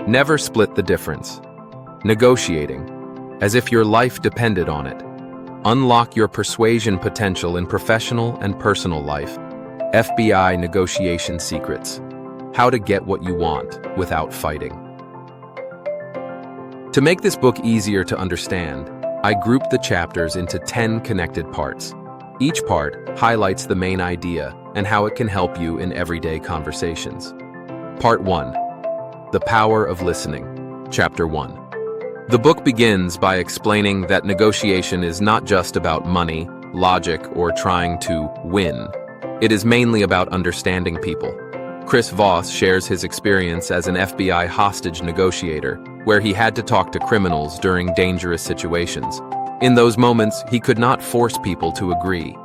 Never split the difference. Negotiating, as if your life depended on it. Unlock your persuasion potential in professional and personal life. FBI Negotiation Secrets. How to get what you want without fighting. To make this book easier to understand, I grouped the chapters into 10 connected parts. Each part highlights the main idea and how it can help you in everyday conversations. Part 1. The Power of Listening. Chapter 1. The book begins by explaining that negotiation is not just about money, logic, or trying to win. It is mainly about understanding people. Chris Voss shares his experience as an FBI hostage negotiator, where he had to talk to criminals during dangerous situations. In those moments, he could not force people to agree.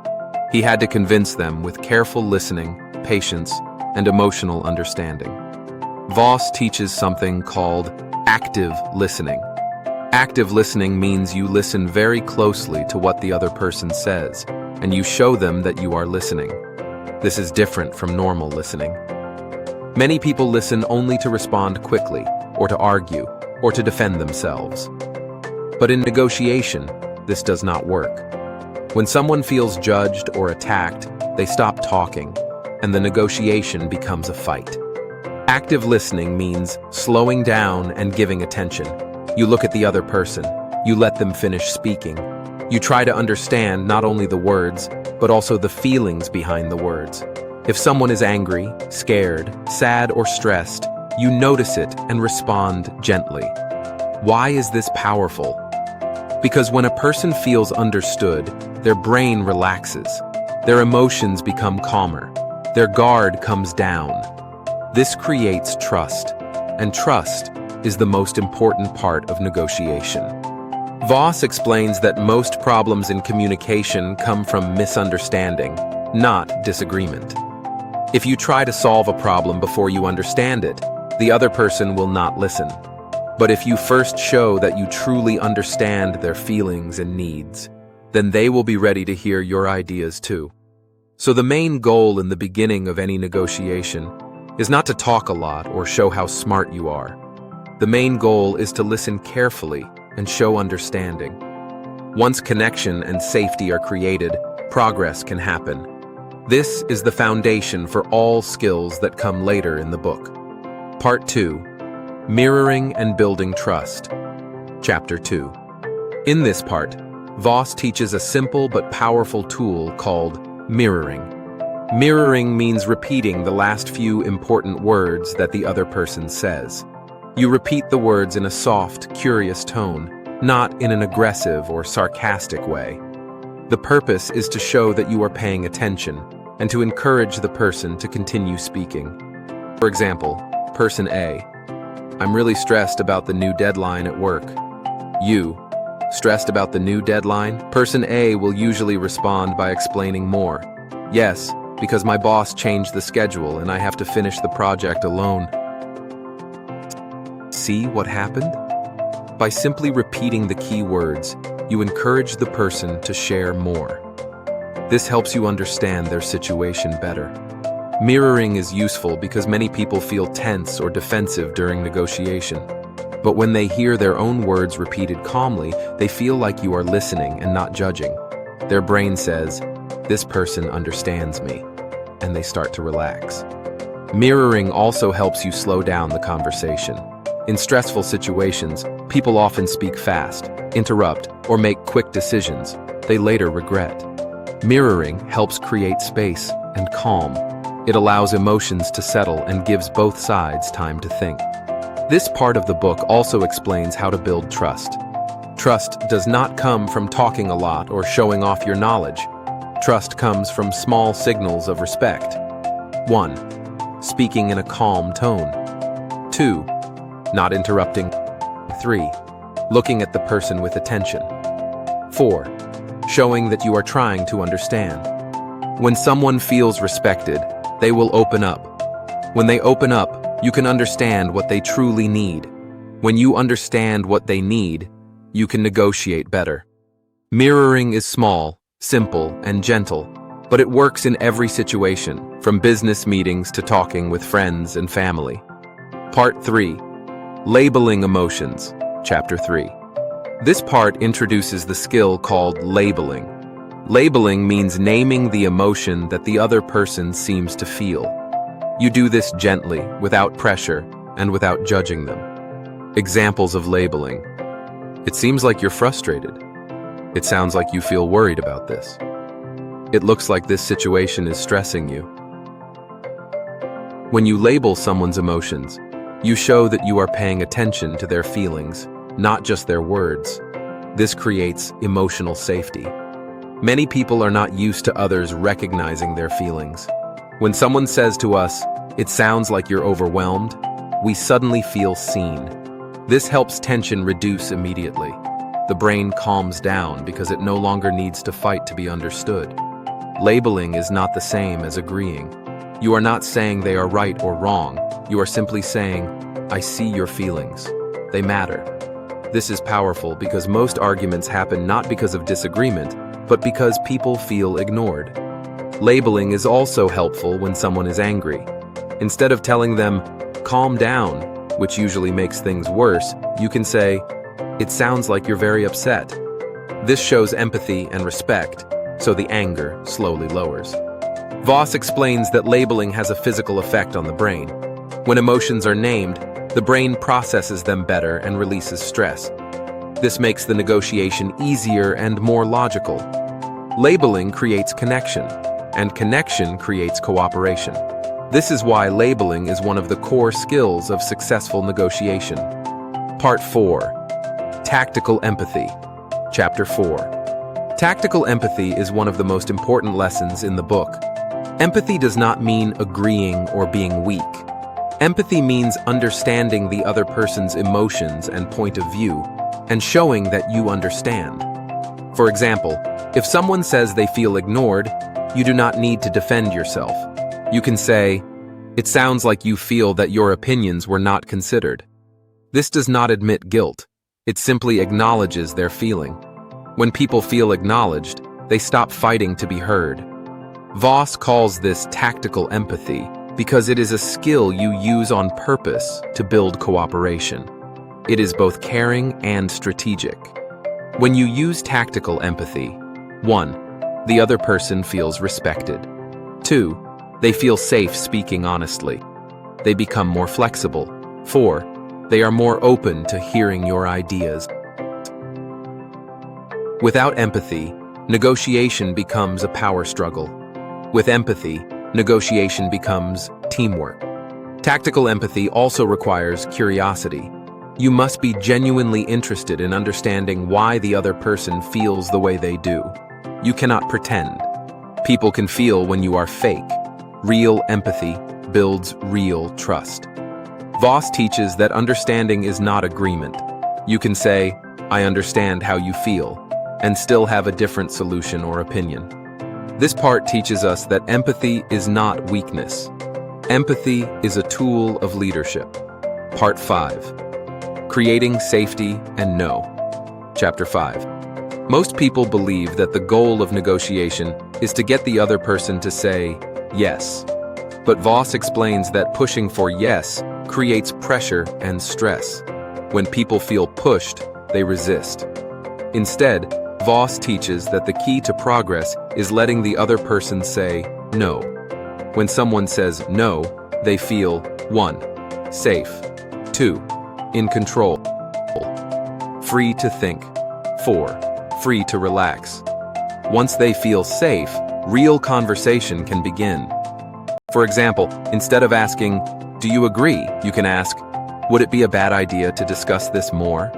He had to convince them with careful listening, patience, and emotional understanding. Voss teaches something called active listening. Active listening means you listen very closely to what the other person says, and you show them that you are listening. This is different from normal listening. Many people listen only to respond quickly, or to argue, or to defend themselves. But in negotiation, this does not work. When someone feels judged or attacked, they stop talking, and the negotiation becomes a fight. Active listening means slowing down and giving attention. You look at the other person. You let them finish speaking. You try to understand not only the words, but also the feelings behind the words. If someone is angry, scared, sad, or stressed, you notice it and respond gently. Why is this powerful? Because when a person feels understood, their brain relaxes. Their emotions become calmer. Their guard comes down. This creates trust, and trust is the most important part of negotiation. Voss explains that most problems in communication come from misunderstanding, not disagreement. If you try to solve a problem before you understand it, the other person will not listen. But if you first show that you truly understand their feelings and needs, then they will be ready to hear your ideas too. So the main goal in the beginning of any negotiation is not to talk a lot or show how smart you are. The main goal is to listen carefully and show understanding. Once connection and safety are created, progress can happen. This is the foundation for all skills that come later in the book. Part 2. Mirroring and Building Trust. Chapter 2. In this part, Voss teaches a simple but powerful tool called mirroring. Mirroring means repeating the last few important words that the other person says. You repeat the words in a soft, curious tone, not in an aggressive or sarcastic way. The purpose is to show that you are paying attention and to encourage the person to continue speaking. For example, Person A: I'm really stressed about the new deadline at work. You: stressed about the new deadline? Person A will usually respond by explaining more. Yes, because my boss changed the schedule and I have to finish the project alone. See what happened? By simply repeating the key words, you encourage the person to share more. This helps you understand their situation better. Mirroring is useful because many people feel tense or defensive during negotiation. But when they hear their own words repeated calmly, they feel like you are listening and not judging. Their brain says, "This person understands me," and they start to relax. Mirroring also helps you slow down the conversation. In stressful situations, people often speak fast, interrupt, or make quick decisions they later regret. Mirroring helps create space and calm. It allows emotions to settle and gives both sides time to think. This part of the book also explains how to build trust. Trust does not come from talking a lot or showing off your knowledge. Trust comes from small signals of respect. 1. Speaking in a calm tone. 2. Not interrupting. 3. Looking at the person with attention. 4. Showing that you are trying to understand. When someone feels respected, they will open up. When they open up, you can understand what they truly need. When you understand what they need, you can negotiate better. Mirroring is small, simple, and gentle, but it works in every situation, from business meetings to talking with friends and family. Part 3. Labeling emotions, Chapter 3. This part introduces the skill called labeling. Labeling means naming the emotion that the other person seems to feel. You do this gently, without pressure, and without judging them. Examples of labeling. It seems like you're frustrated. It sounds like you feel worried about this. It looks like this situation is stressing you. When you label someone's emotions, you show that you are paying attention to their feelings, not just their words. This creates emotional safety. Many people are not used to others recognizing their feelings. When someone says to us, "It sounds like you're overwhelmed," we suddenly feel seen. This helps tension reduce immediately. The brain calms down because it no longer needs to fight to be understood. Labeling is not the same as agreeing. You are not saying they are right or wrong. You are simply saying, "I see your feelings. They matter." This is powerful because most arguments happen not because of disagreement, but because people feel ignored. Labeling is also helpful when someone is angry. Instead of telling them, "Calm down," which usually makes things worse, you can say, "It sounds like you're very upset." This shows empathy and respect, so the anger slowly lowers. Voss explains that labeling has a physical effect on the brain. When emotions are named, the brain processes them better and releases stress. This makes the negotiation easier and more logical. Labeling creates connection, and connection creates cooperation. This is why labeling is one of the core skills of successful negotiation. Part 4. Tactical Empathy, Chapter 4. Tactical empathy is one of the most important lessons in the book. Empathy does not mean agreeing or being weak. Empathy means understanding the other person's emotions and point of view, and showing that you understand. For example, if someone says they feel ignored, you do not need to defend yourself. You can say, "It sounds like you feel that your opinions were not considered." This does not admit guilt. It simply acknowledges their feeling. When people feel acknowledged, they stop fighting to be heard. Voss calls this tactical empathy because it is a skill you use on purpose to build cooperation. It is both caring and strategic. When you use tactical empathy, 1. The other person feels respected. 2. They feel safe speaking honestly. They become more flexible. 4. They are more open to hearing your ideas. Without empathy, negotiation becomes a power struggle. With empathy, negotiation becomes teamwork. Tactical empathy also requires curiosity. You must be genuinely interested in understanding why the other person feels the way they do. You cannot pretend. People can feel when you are fake. Real empathy builds real trust. Voss teaches that understanding is not agreement. You can say, "I understand how you feel," and still have a different solution or opinion. This part teaches us that empathy is not weakness. Empathy is a tool of leadership. Part 5. Creating Safety and No, Chapter 5. Most people believe that the goal of negotiation is to get the other person to say yes. But Voss explains that pushing for yes creates pressure and stress. When people feel pushed, they resist. Instead, Voss teaches that the key to progress is letting the other person say no. When someone says no, they feel 1. Safe. 2. In control. Free to think. 4. Free to relax. Once they feel safe, real conversation can begin. For example, instead of asking, "Do you agree?" you can ask, "Would it be a bad idea to discuss this more?"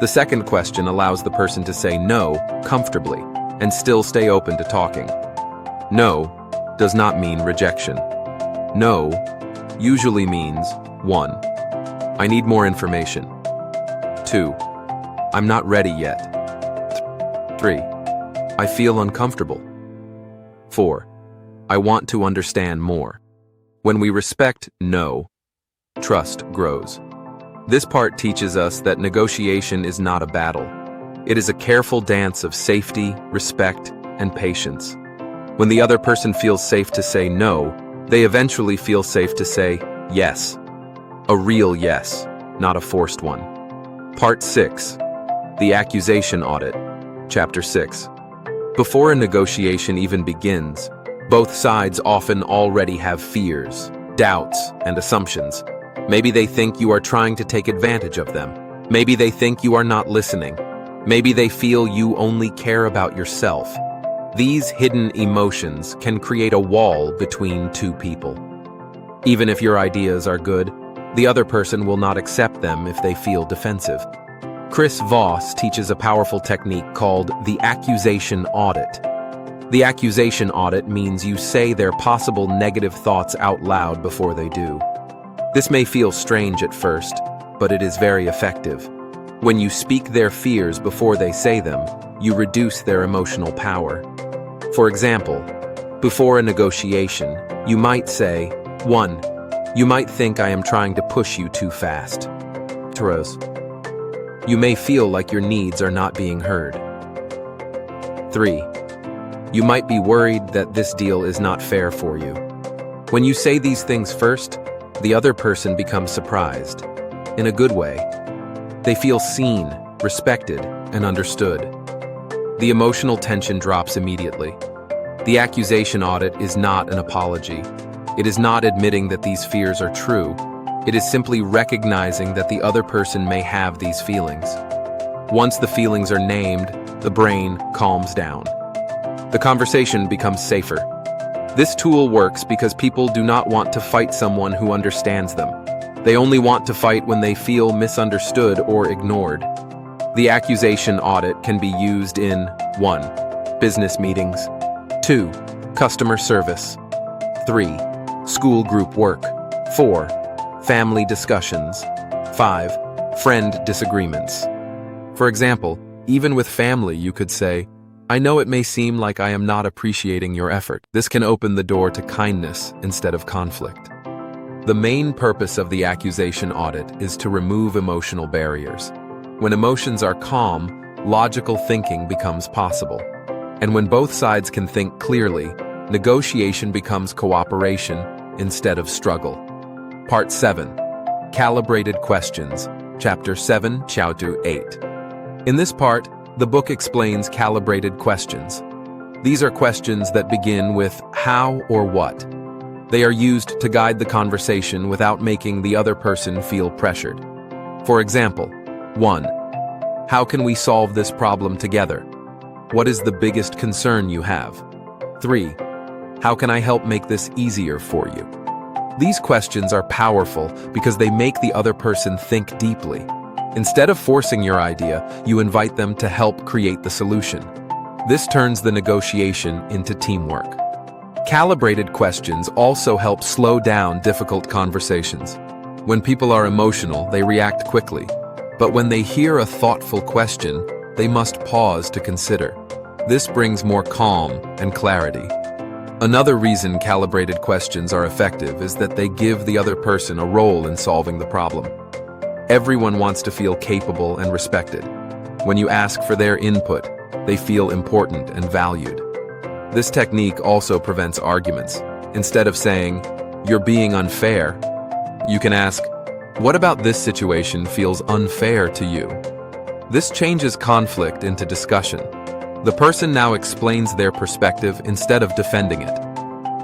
The second question allows the person to say no comfortably and still stay open to talking. No does not mean rejection. No usually means 1. I need more information. 2. I'm not ready yet. 3. I feel uncomfortable. 4. I want to understand more. When we respect no, trust grows. This part teaches us that negotiation is not a battle. It is a careful dance of safety, respect, and patience. When the other person feels safe to say no, they eventually feel safe to say yes. A real yes. not a forced one. Part 6. The Accusation Audit. Chapter 6. Before a negotiation even begins, both sides often already have fears, doubts, and assumptions. Maybe they think you are trying to take advantage of them. Maybe they think you are not listening. Maybe they feel you only care about yourself. These hidden emotions can create a wall between two people. Even if your ideas are good, the other person will not accept them if they feel defensive. Chris Voss teaches a powerful technique called the accusation audit. The accusation audit means you say their possible negative thoughts out loud before they do. This may feel strange at first, but it is very effective. When you speak their fears before they say them, you reduce their emotional power. For example, before a negotiation, you might say, 1. You might think I am trying to push you too fast. 2. You may feel like your needs are not being heard. 3. You might be worried that this deal is not fair for you. When you say these things first, the other person becomes surprised. In a good way. They feel seen, respected, and understood. The emotional tension drops immediately. The accusation audit is not an apology. It is not admitting that these fears are true. It is simply recognizing that the other person may have these feelings. Once the feelings are named, the brain calms down. The conversation becomes safer. This tool works because people do not want to fight someone who understands them. They only want to fight when they feel misunderstood or ignored. The accusation audit can be used in 1. Business meetings. 2. Customer service. 3. School group work. 4. Family discussions. 5. Friend disagreements. For example, even with family, you could say, I know it may seem like I am not appreciating your effort. This can open the door to kindness instead of conflict. The main purpose of the accusation audit is to remove emotional barriers. When emotions are calm, logical thinking becomes possible. And when both sides can think clearly, negotiation becomes cooperation instead of struggle. Part 7. Calibrated Questions. Chapter 7, Chapter 8. In this part, the book explains calibrated questions. These are questions that begin with how or what. They are used to guide the conversation without making the other person feel pressured. For example, 1. How can we solve this problem together? What is the biggest concern you have? 3. How can I help make this easier for you? These questions are powerful because they make the other person think deeply. Instead of forcing your idea, you invite them to help create the solution. This turns the negotiation into teamwork. Calibrated questions also help slow down difficult conversations. When people are emotional, they react quickly. But when they hear a thoughtful question, they must pause to consider. This brings more calm and clarity. Another reason calibrated questions are effective is that they give the other person a role in solving the problem. Everyone wants to feel capable and respected. When you ask for their input, they feel important and valued. This technique also prevents arguments. Instead of saying, "You're being unfair," you can ask, "What about this situation feels unfair to you?" This changes conflict into discussion. The person now explains their perspective instead of defending it.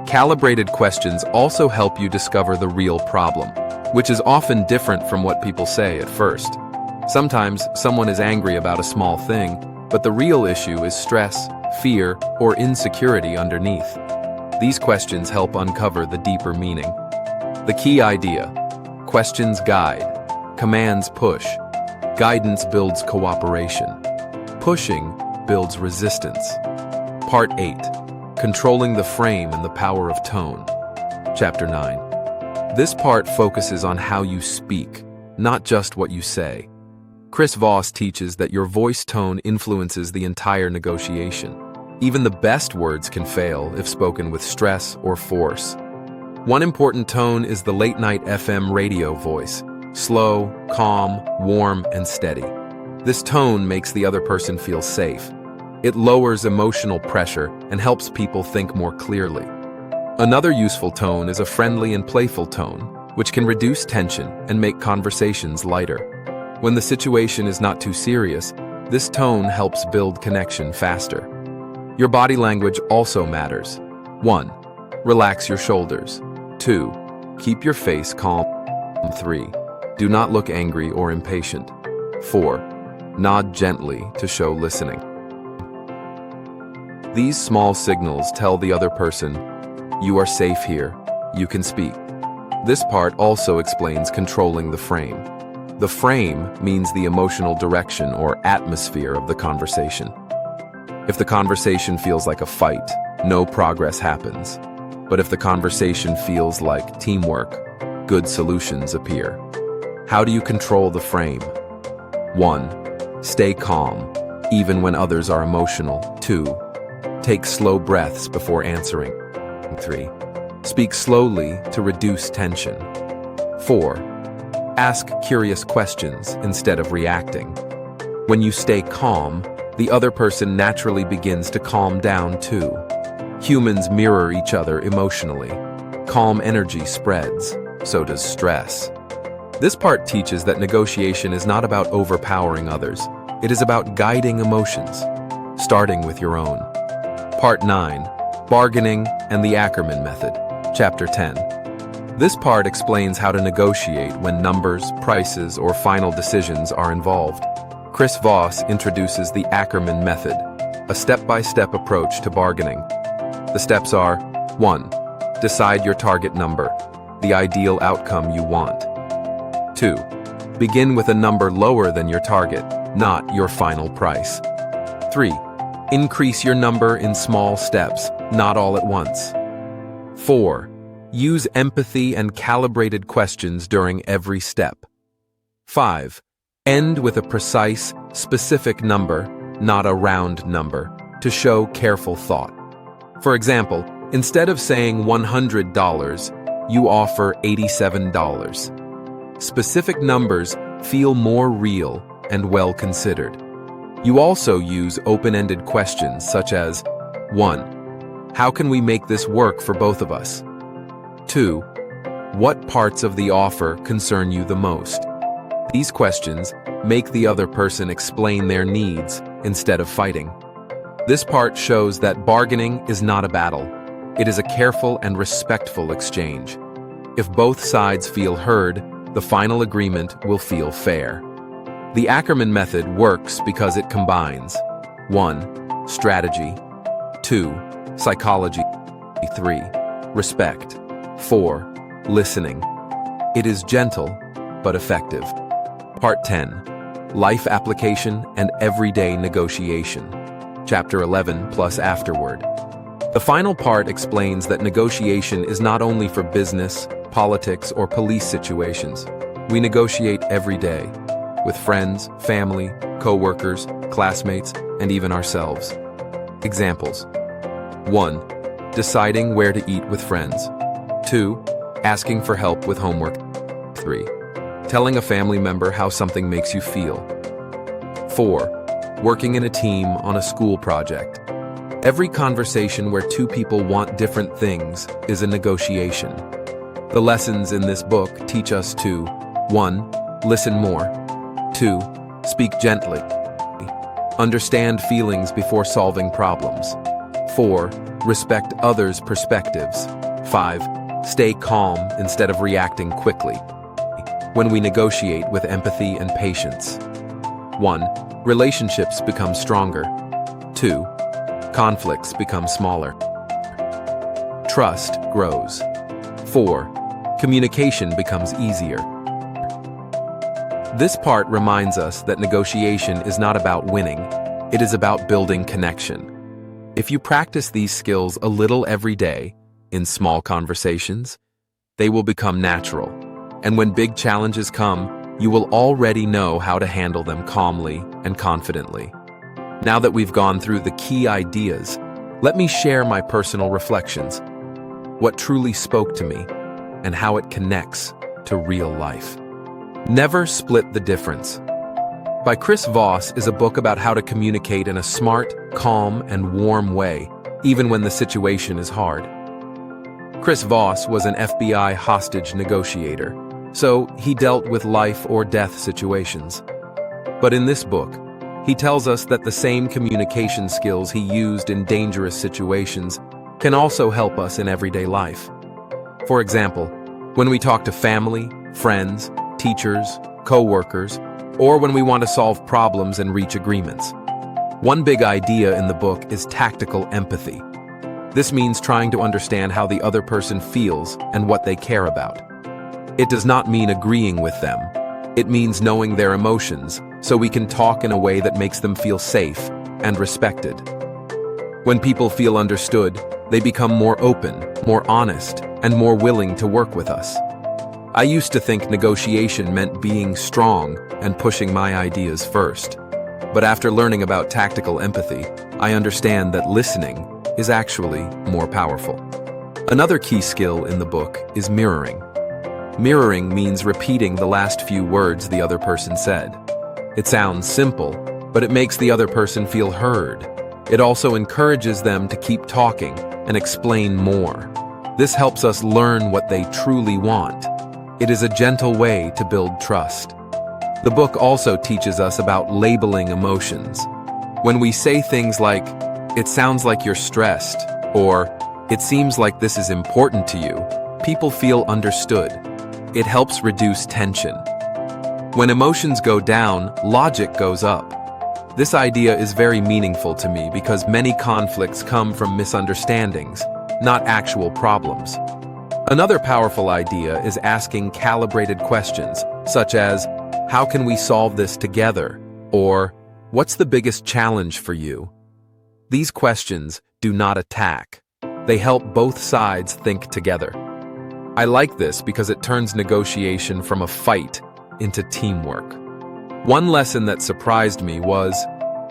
Calibrated questions also help you discover the real problem, which is often different from what people say at first. Sometimes someone is angry about a small thing, but the real issue is stress, fear, or insecurity underneath. These questions help uncover the deeper meaning. The key idea: questions guide, commands push, guidance builds cooperation, pushing builds resistance. Part 8. Controlling the frame and the power of tone. Chapter 9. This part focuses on how you speak, not just what you say. Chris Voss teaches that your voice tone influences the entire negotiation. Even the best words can fail if spoken with stress or force. One important tone is the late-night FM radio voice, slow, calm, warm, and steady. This tone makes the other person feel safe. It lowers emotional pressure and helps people think more clearly. Another useful tone is a friendly and playful tone, which can reduce tension and make conversations lighter. When the situation is not too serious, this tone helps build connection faster. Your body language also matters. 1. Relax your shoulders. 2. Keep your face calm. 3. Do not look angry or impatient. 4. Nod gently to show listening. These small signals tell the other person, "You are safe here, you can speak." This part also explains controlling the frame. The frame means the emotional direction or atmosphere of the conversation. If the conversation feels like a fight, no progress happens. But if the conversation feels like teamwork, good solutions appear. How do you control the frame? 1. Stay calm, even when others are emotional. 2. Take slow breaths before answering. 3. Speak slowly to reduce tension. 4. Ask curious questions instead of reacting. When you stay calm, the other person naturally begins to calm down too. Humans mirror each other emotionally. Calm energy spreads, so does stress. This part teaches that negotiation is not about overpowering others. It is about guiding emotions, starting with your own. Part 9. Bargaining and the Ackerman Method. Chapter 10. This part explains how to negotiate when numbers, prices, or final decisions are involved. Chris Voss introduces the Ackerman Method, a step-by-step approach to bargaining. The steps are: 1. Decide your target number, the ideal outcome you want. 2. Begin with a number lower than your target, not your final price. 3. Increase your number in small steps, not all at once. 4. Use empathy and calibrated questions during every step. 5. End with a precise, specific number, not a round number, to show careful thought. For example, instead of saying $100, you offer $87. Specific numbers feel more real and well considered. You also use open-ended questions such as: 1. How can we make this work for both of us? 2. What parts of the offer concern you the most? These questions make the other person explain their needs instead of fighting. This part shows that bargaining is not a battle. It is a careful and respectful exchange. If both sides feel heard, the final agreement will feel fair. The Ackerman method works because it combines: 1. Strategy. 2. Psychology. 3. Respect. 4. Listening. It is gentle, but effective. Part 10. Life application and everyday negotiation. Chapter 11 plus afterward. The final part explains that negotiation is not only for business, politics, or police situations. We negotiate every day, with friends, family, coworkers, classmates, and even ourselves. Examples: 1. Deciding where to eat with friends. 2. Asking for help with homework. 3. Telling a family member how something makes you feel. 4. Working in a team on a school project. Every conversation where two people want different things is a negotiation. The lessons in this book teach us to: 1. Listen more. 2. Speak gently. Understand feelings before solving problems. 4. Respect others' perspectives. 5. Stay calm instead of reacting quickly. When we negotiate with empathy and patience: 1. Relationships become stronger. 2. Conflicts become smaller. Trust grows. 4. Communication becomes easier. This part reminds us that negotiation is not about winning, it is about building connection. If you practice these skills a little every day, in small conversations, they will become natural. And when big challenges come, you will already know how to handle them calmly and confidently. Now that we've gone through the key ideas, let me share my personal reflections, what truly spoke to me, and how it connects to real life. Never Split the Difference by Chris Voss is a book about how to communicate in a smart, calm, and warm way, even when the situation is hard. Chris Voss was an FBI hostage negotiator, so he dealt with life or death situations. But in this book, he tells us that the same communication skills he used in dangerous situations can also help us in everyday life. For example, when we talk to family, friends, teachers, coworkers, or when we want to solve problems and reach agreements. One big idea in the book is tactical empathy. This means trying to understand how the other person feels and what they care about. It does not mean agreeing with them. It means knowing their emotions so we can talk in a way that makes them feel safe and respected. When people feel understood, they become more open, more honest, and more willing to work with us. I used to think negotiation meant being strong and pushing my ideas first. But after learning about tactical empathy, I understand that listening is actually more powerful. Another key skill in the book is mirroring. Mirroring means repeating the last few words the other person said. It sounds simple, but it makes the other person feel heard. It also encourages them to keep talking and explain more. This helps us learn what they truly want. It is a gentle way to build trust. The book also teaches us about labeling emotions. When we say things like, "It sounds like you're stressed," or "It seems like this is important to you," people feel understood. It helps reduce tension. When emotions go down, logic goes up. This idea is very meaningful to me because many conflicts come from misunderstandings, not actual problems. Another powerful idea is asking calibrated questions, such as, "How can we solve this together?" or "What's the biggest challenge for you?" These questions do not attack. They help both sides think together. I like this because it turns negotiation from a fight into teamwork. One lesson that surprised me was,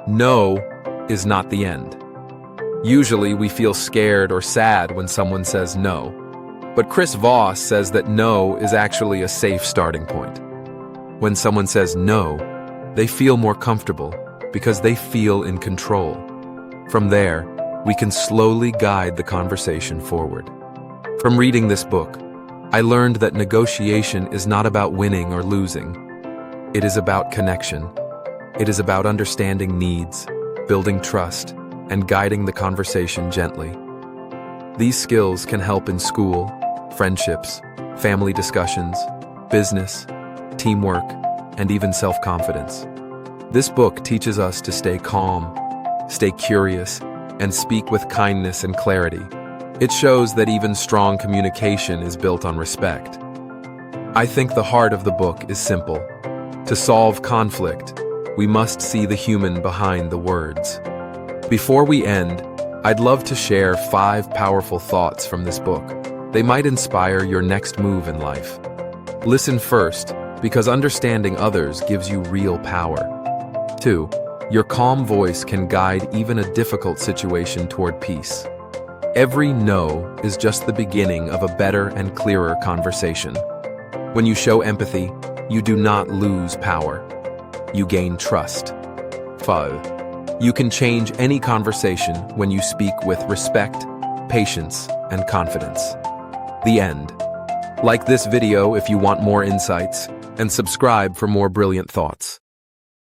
no is not the end. Usually we feel scared or sad when someone says no, but Chris Voss says that no is actually a safe starting point. When someone says no, they feel more comfortable because they feel in control. From there, we can slowly guide the conversation forward. From reading this book, I learned that negotiation is not about winning or losing. It is about connection. It is about understanding needs, building trust, and guiding the conversation gently. These skills can help in school, friendships, family discussions, business, teamwork, and even self-confidence. This book teaches us to stay calm, stay curious, and speak with kindness and clarity. It shows that even strong communication is built on respect. I think the heart of the book is simple. To solve conflict, we must see the human behind the words. Before we end, I'd love to share 5 powerful thoughts from this book. They might inspire your next move in life. Listen first, because understanding others gives you real power. 2. Your calm voice can guide even a difficult situation toward peace. Every no is just the beginning of a better and clearer conversation. When you show empathy, you do not lose power. You gain trust. 5. You can change any conversation when you speak with respect, patience, and confidence. The end. Like this video if you want more insights, and subscribe for more brilliant thoughts.